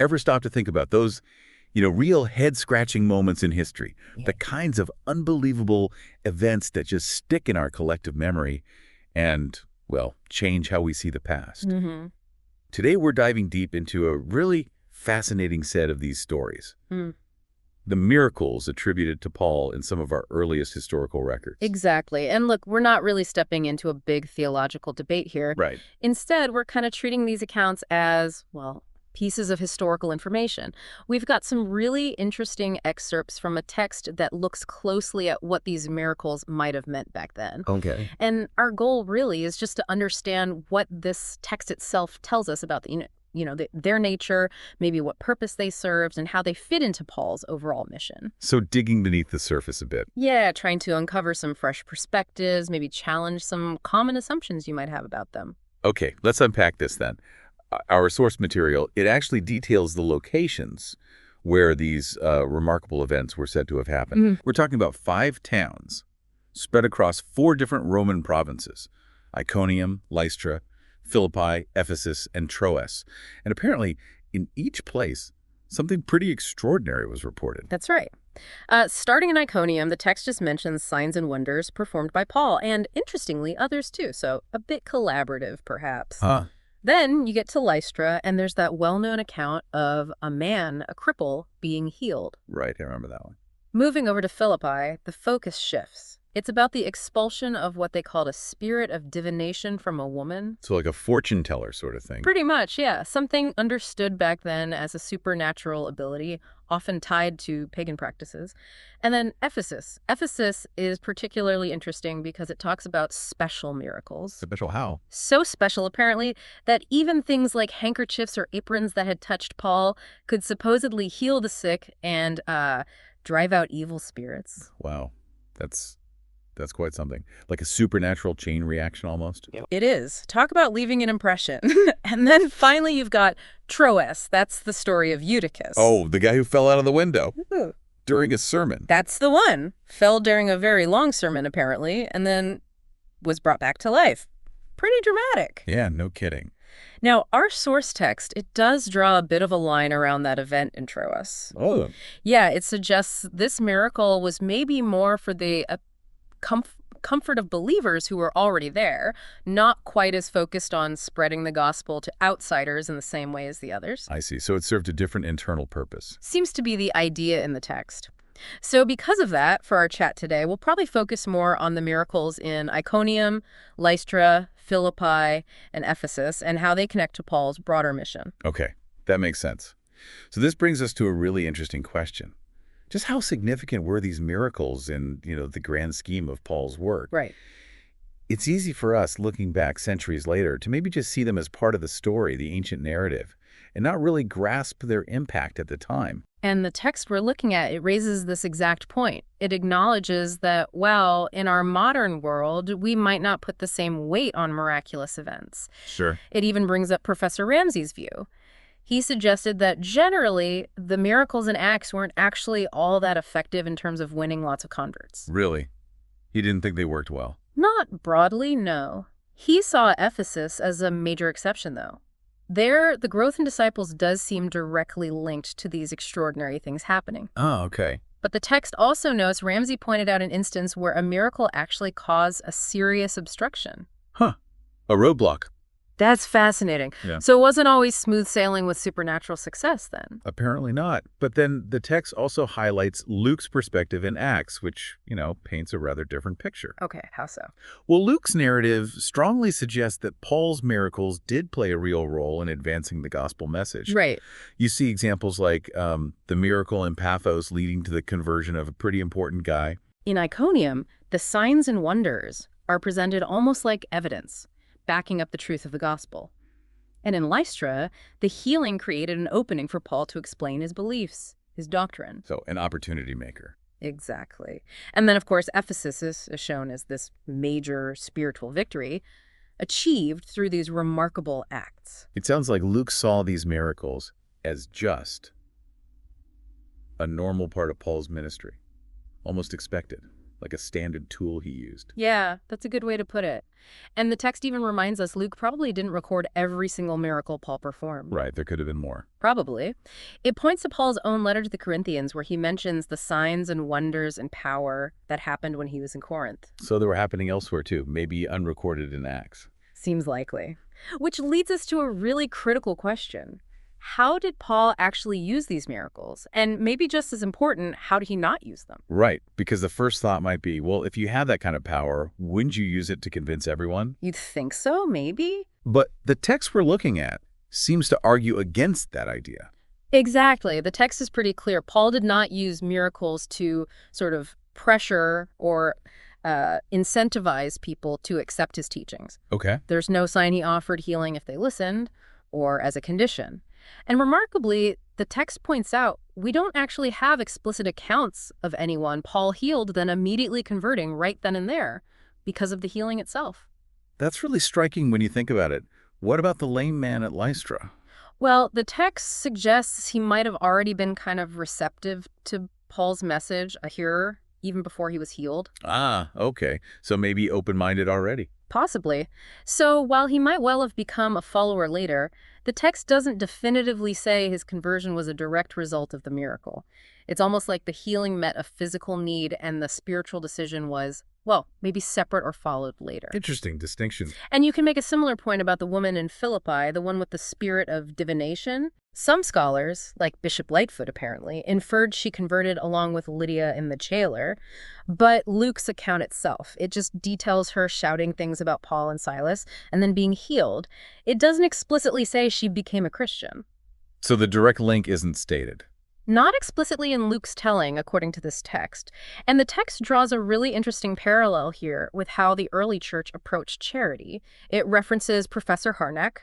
Ever stop to think about those, real head-scratching moments in history, Yeah. the kinds of unbelievable events that just stick in our collective memory and, well, change how we see the past? Mm-hmm. Today, we're diving deep into a really fascinating set of these stories. Mm. The miracles attributed to Paul in some of our earliest historical records. Exactly. And look, we're not really stepping into a big theological debate here. Right. Instead, we're kind of treating these accounts as, well, pieces of historical information. We've got some really interesting excerpts from a text that looks closely at what these miracles might have meant back then. Okay. And our goal really is just to understand what this text itself tells us about their nature, maybe what purpose they served, and how they fit into Paul's overall mission. So digging beneath the surface a bit. Yeah, trying to uncover some fresh perspectives, maybe challenge some common assumptions you might have about them. Okay, let's unpack this then. Our source material, it actually details the locations where these remarkable events were said to have happened. We're talking about 5 towns spread across 4 different Roman provinces: Iconium, Lystra, Philippi, Ephesus, and Troas. And apparently, in each place, something pretty extraordinary was reported. That's right. Starting in Iconium, the text just mentions signs and wonders performed by Paul, and interestingly, others too, so a bit collaborative, perhaps. Then you get to Lystra, and there's that well-known account of a man, a cripple, being healed. Right, I remember that one. Moving over to Philippi, the focus shifts. It's about the expulsion of what they called a spirit of divination from a woman. So like a fortune teller sort of thing. Pretty much, yeah. Something understood back then as a supernatural ability, often tied to pagan practices. And then Ephesus. Ephesus is particularly interesting because it talks about special miracles. Special how? So special, apparently, that even things like handkerchiefs or aprons that had touched Paul could supposedly heal the sick and drive out evil spirits. Wow, that's quite something. Like a supernatural chain reaction almost. It is. Talk about leaving an impression. And then finally you've got Troas. That's the story of Eutychus. Oh, the guy who fell out of the window Ooh. during a sermon. That's the one. Fell during a very long sermon, apparently, and then was brought back to life. Pretty dramatic. Yeah, no kidding. Now, our source text, it does draw a bit of a line around that event in Troas. Oh. Yeah, it suggests this miracle was maybe more for the comfort of believers who were already there, not quite as focused on spreading the gospel to outsiders in the same way as the others. I see. So it served a different internal purpose. Seems to be the idea in the text. So because of that, for our chat today, we'll probably focus more on the miracles in Iconium, Lystra, Philippi, and Ephesus, and how they connect to Paul's broader mission. Okay, that makes sense. So this brings us to a really interesting question. Just how significant were these miracles in, the grand scheme of Paul's work? Right. It's easy for us, looking back centuries later, to maybe just see them as part of the story, the ancient narrative, and not really grasp their impact at the time. And the text we're looking at, it raises this exact point. It acknowledges that, well, in our modern world, we might not put the same weight on miraculous events. Sure. It even brings up Professor Ramsey's view. He suggested that generally, the miracles in Acts weren't actually all that effective in terms of winning lots of converts. Really? He didn't think they worked well? Not broadly, no. He saw Ephesus as a major exception, though. There, the growth in disciples does seem directly linked to these extraordinary things happening. Oh, okay. But the text also notes Ramsey pointed out an instance where a miracle actually caused a serious obstruction. Huh. A roadblock. That's fascinating. Yeah. So it wasn't always smooth sailing with supernatural success then? Apparently not. But then the text also highlights Luke's perspective in Acts, which, paints a rather different picture. Okay, how so? Well, Luke's narrative strongly suggests that Paul's miracles did play a real role in advancing the gospel message. Right. You see examples like the miracle in Paphos leading to the conversion of a pretty important guy. In Iconium, the signs and wonders are presented almost like evidence, backing up the truth of the gospel. And in Lystra, the healing created an opening for Paul to explain his beliefs, his doctrine. So, an opportunity maker. Exactly. And then, of course, Ephesus is shown as this major spiritual victory achieved through these remarkable acts. It sounds like Luke saw these miracles as just a normal part of Paul's ministry, almost expected. like a standard tool he used. Yeah, that's a good way to put it. And the text even reminds us Luke probably didn't record every single miracle Paul performed. Right, there could have been more. Probably. It points to Paul's own letter to the Corinthians where he mentions the signs and wonders and power that happened when he was in Corinth. So they were happening elsewhere too, maybe unrecorded in Acts. Seems likely. Which leads us to a really critical question. How did Paul actually use these miracles? And maybe just as important, how did he not use them? Right, because the first thought might be, well, if you have that kind of power, wouldn't you use it to convince everyone? You'd think so, maybe? But the text we're looking at seems to argue against that idea. Exactly. The text is pretty clear. Paul did not use miracles to sort of pressure or incentivize people to accept his teachings. Okay. There's no sign he offered healing if they listened or as a condition. And remarkably, the text points out we don't actually have explicit accounts of anyone Paul healed then immediately converting right then and there because of the healing itself. That's really striking when you think about it. What about the lame man at Lystra? Well, the text suggests he might have already been kind of receptive to Paul's message, a hearer, even before he was healed. Ah, okay. So maybe open-minded already. Possibly. So while he might well have become a follower later, the text doesn't definitively say his conversion was a direct result of the miracle. It's almost like the healing met a physical need and the spiritual decision was, well, maybe separate or followed later. Interesting distinction. And you can make a similar point about the woman in Philippi, the one with the spirit of divination. Some scholars, like Bishop Lightfoot apparently, inferred she converted along with Lydia and the jailer, but Luke's account itself, it just details her shouting things about Paul and Silas and then being healed. It doesn't explicitly say she became a Christian. So the direct link isn't stated. Not explicitly in Luke's telling, according to this text. And the text draws a really interesting parallel here with how the early church approached charity. It references Professor Harnack,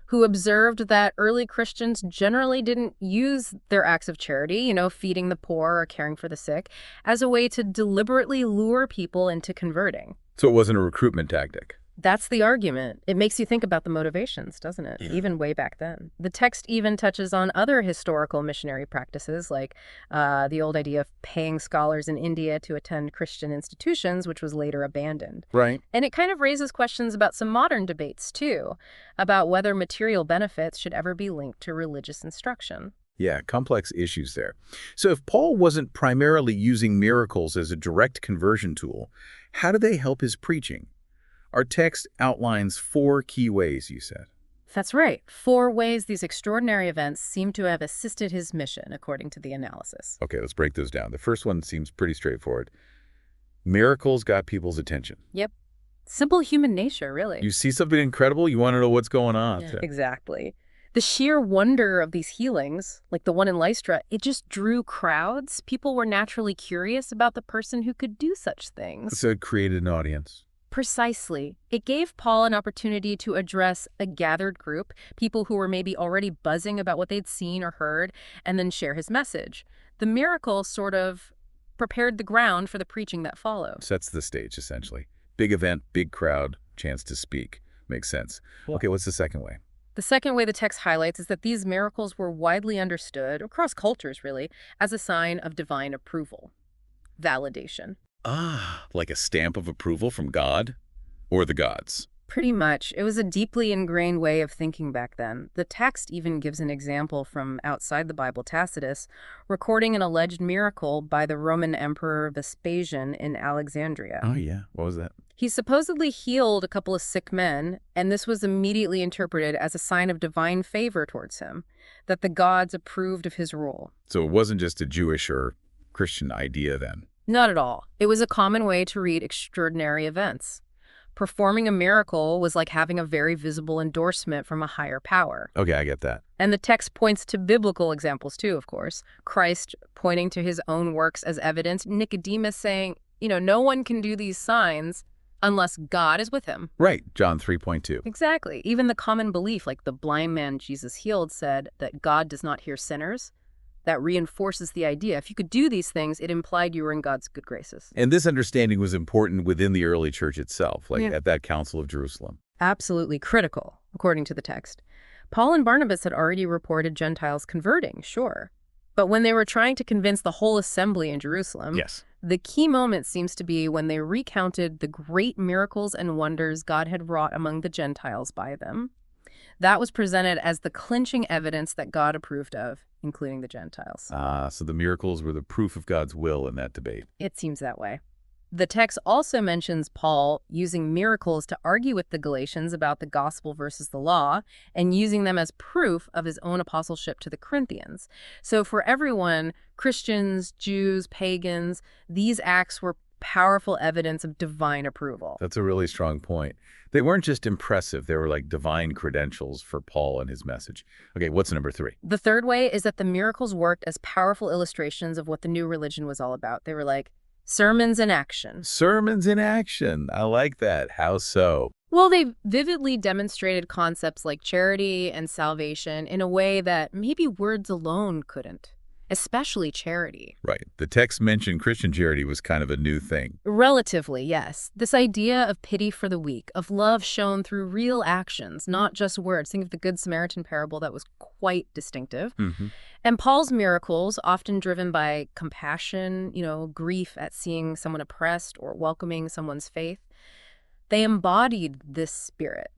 who observed that early Christians generally didn't use their acts of charity, feeding the poor or caring for the sick, as a way to deliberately lure people into converting. So it wasn't a recruitment tactic. That's the argument. It makes you think about the motivations, doesn't it? Yeah. Even way back then. The text even touches on other historical missionary practices, like the old idea of paying scholars in India to attend Christian institutions, which was later abandoned. Right. And it kind of raises questions about some modern debates, too, about whether material benefits should ever be linked to religious instruction. Yeah, complex issues there. So if Paul wasn't primarily using miracles as a direct conversion tool, how do they help his preaching? Our text outlines 4 key ways, you said. That's right. 4 ways these extraordinary events seem to have assisted his mission, according to the analysis. Okay, let's break those down. The first one seems pretty straightforward. Miracles got people's attention. Yep. Simple human nature, really. You see something incredible, you want to know what's going on. Yeah, exactly. The sheer wonder of these healings, like the one in Lystra, it just drew crowds. People were naturally curious about the person who could do such things. So it created an audience. Precisely. It gave Paul an opportunity to address a gathered group, people who were maybe already buzzing about what they'd seen or heard, and then share his message. The miracle sort of prepared the ground for the preaching that followed. Sets the stage, essentially. Big event, big crowd, chance to speak. Makes sense. Yeah. Okay, what's the second way? The second way the text highlights is that these miracles were widely understood, across cultures really, as a sign of divine approval. Validation. Ah, like a stamp of approval from God or the gods. Pretty much. It was a deeply ingrained way of thinking back then. The text even gives an example from outside the Bible, Tacitus, recording an alleged miracle by the Roman Emperor Vespasian in Alexandria. Oh, yeah. What was that? He supposedly healed a couple of sick men, and this was immediately interpreted as a sign of divine favor towards him, that the gods approved of his rule. So it wasn't just a Jewish or Christian idea then? Not at all. It was a common way to read extraordinary events. Performing a miracle was like having a very visible endorsement from a higher power. Okay, I get that. And the text points to biblical examples too, of course. Christ pointing to his own works as evidence. Nicodemus saying, no one can do these signs unless God is with him. Right, John 3:2. Exactly. Even the common belief, like the blind man Jesus healed, said that God does not hear sinners. That reinforces the idea. If you could do these things, it implied you were in God's good graces. And this understanding was important within the early church itself, at that Council of Jerusalem. Absolutely critical, according to the text. Paul and Barnabas had already reported Gentiles converting, sure. But when they were trying to convince the whole assembly in Jerusalem, yes, The key moment seems to be when they recounted the great miracles and wonders God had wrought among the Gentiles by them. That was presented as the clinching evidence that God approved of, including the Gentiles. So the miracles were the proof of God's will in that debate. It seems that way. The text also mentions Paul using miracles to argue with the Galatians about the gospel versus the law and using them as proof of his own apostleship to the Corinthians. So for everyone, Christians, Jews, pagans, these acts were powerful evidence of divine approval. That's a really strong point. They weren't just impressive. They were like divine credentials for Paul and his message. Okay, what's number 3? The third way is that the miracles worked as powerful illustrations of what the new religion was all about. They were like sermons in action. Sermons in action. I like that. How so? Well, they vividly demonstrated concepts like charity and salvation in a way that maybe words alone couldn't, especially charity. Right. The text mentioned Christian charity was kind of a new thing. Relatively, yes. This idea of pity for the weak, of love shown through real actions, not just words. Think of the Good Samaritan parable that was quite distinctive. And Paul's miracles, often driven by compassion, grief at seeing someone oppressed or welcoming someone's faith, they embodied this spirit.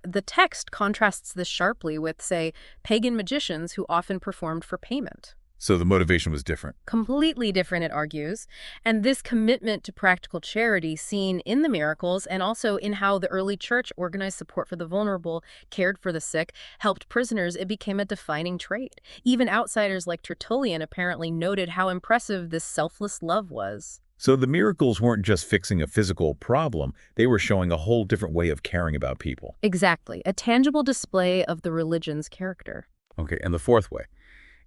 The text contrasts this sharply with, say, pagan magicians who often performed for payment. So the motivation was different. Completely different, it argues. And this commitment to practical charity seen in the miracles and also in how the early church organized support for the vulnerable, cared for the sick, helped prisoners, it became a defining trait. Even outsiders like Tertullian apparently noted how impressive this selfless love was. So the miracles weren't just fixing a physical problem. They were showing a whole different way of caring about people. Exactly. A tangible display of the religion's character. Okay, and the fourth way,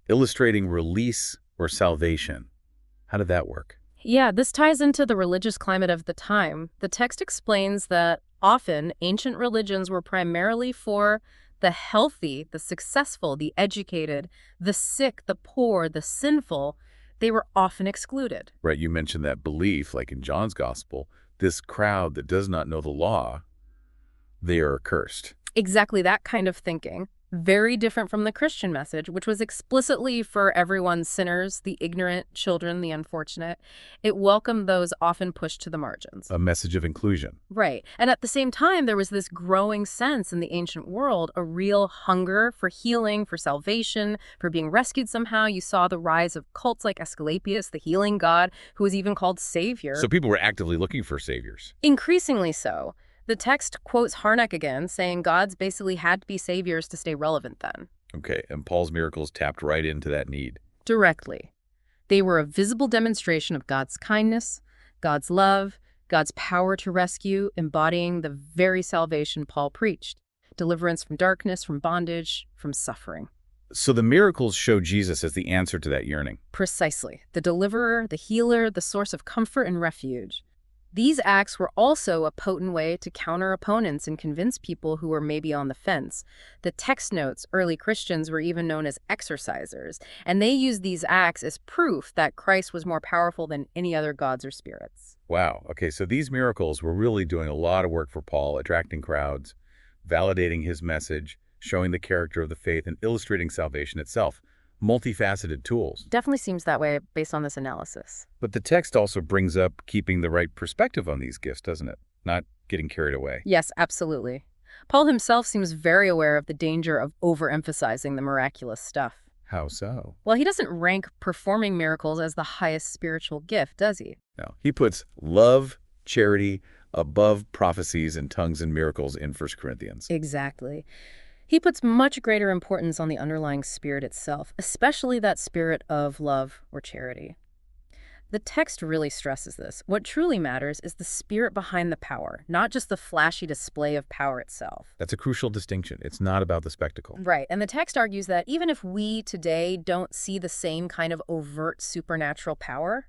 illustrating release or salvation. How did that work? Yeah, this ties into the religious climate of the time. The text explains that often ancient religions were primarily for the healthy, the successful, the educated, the sick, the poor, the sinful. They were often excluded. Right, you mentioned that belief, like in John's gospel, this crowd that does not know the law, they are accursed. Exactly that kind of thinking. Very different from the Christian message, which was explicitly for everyone, sinners, the ignorant, children, the unfortunate. It welcomed those often pushed to the margins. A message of inclusion. Right. And at the same time, there was this growing sense in the ancient world, a real hunger for healing, for salvation, for being rescued somehow. You saw the rise of cults like Asclepius, the healing god, who was even called Savior. So people were actively looking for saviors. Increasingly so. The text quotes Harnack again, saying gods basically had to be saviors to stay relevant then. Okay, and Paul's miracles tapped right into that need. Directly. They were a visible demonstration of God's kindness, God's love, God's power to rescue, embodying the very salvation Paul preached. Deliverance from darkness, from bondage, from suffering. So the miracles show Jesus as the answer to that yearning. Precisely. The deliverer, the healer, the source of comfort and refuge. These acts were also a potent way to counter opponents and convince people who were maybe on the fence. The text notes early Christians were even known as exorcisers, and they used these acts as proof that Christ was more powerful than any other gods or spirits. Wow. Okay, so these miracles were really doing a lot of work for Paul, attracting crowds, validating his message, showing the character of the faith, and illustrating salvation itself. Multifaceted tools. Definitely seems that way based on this analysis. But the text also brings up keeping the right perspective on these gifts, doesn't it? Not getting carried away. Yes, absolutely. Paul himself seems very aware of the danger of overemphasizing the miraculous stuff. How so? Well, he doesn't rank performing miracles as the highest spiritual gift, does he? No. He puts love, charity, above prophecies and tongues and miracles in 1 Corinthians. Exactly. He puts much greater importance on the underlying spirit itself, especially that spirit of love or charity. The text really stresses this. What truly matters is the spirit behind the power, not just the flashy display of power itself. That's a crucial distinction. It's not about the spectacle. Right, and the text argues that even if we today don't see the same kind of overt supernatural power,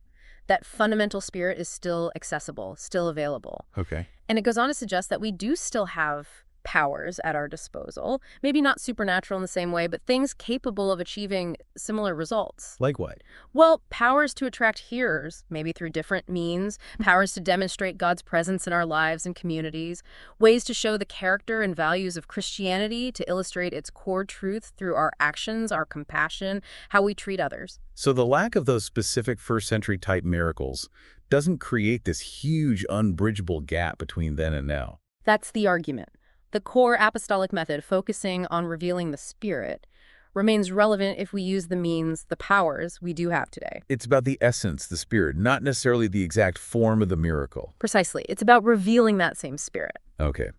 that fundamental spirit is still accessible, still available. Okay. And it goes on to suggest that we do still have powers at our disposal. Maybe not supernatural in the same way, but things capable of achieving similar results. Like what? Well, powers to attract hearers, maybe through different means, powers to demonstrate God's presence in our lives and communities, ways to show the character and values of Christianity, to illustrate its core truth through our actions, our compassion, how we treat others. So the lack of those specific first-century type miracles doesn't create this huge, unbridgeable gap between then and now. That's the argument. The core apostolic method, focusing on revealing the Spirit, remains relevant if we use the means, the powers we do have today. It's about the essence, the Spirit, not necessarily the exact form of the miracle. Precisely. It's about revealing that same Spirit. Okay.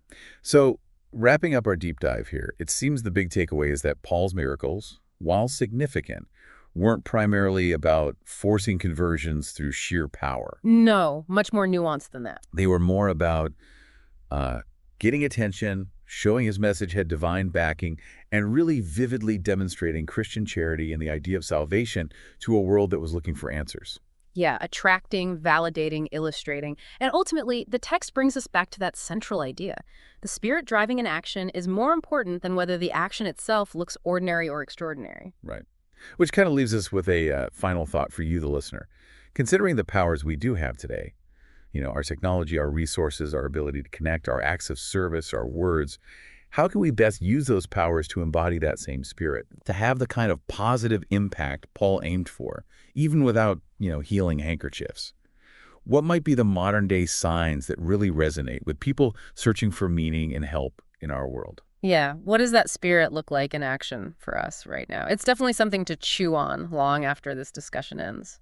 So wrapping up our deep dive here, it seems the big takeaway is that Paul's miracles, while significant, weren't primarily about forcing conversions through sheer power. No, much more nuanced than that. They were more about getting attention, showing his message had divine backing, and really vividly demonstrating Christian charity and the idea of salvation to a world that was looking for answers. Yeah, attracting, validating, illustrating. And ultimately, the text brings us back to that central idea. The Spirit driving an action is more important than whether the action itself looks ordinary or extraordinary. Right. Which kind of leaves us with a final thought for you, the listener. Considering the powers we do have today, our technology, our resources, our ability to connect, our acts of service, our words, how can we best use those powers to embody that same Spirit, to have the kind of positive impact Paul aimed for, even without, healing handkerchiefs? What might be the modern-day signs that really resonate with people searching for meaning and help in our world? Yeah, what does that Spirit look like in action for us right now? It's definitely something to chew on long after this discussion ends.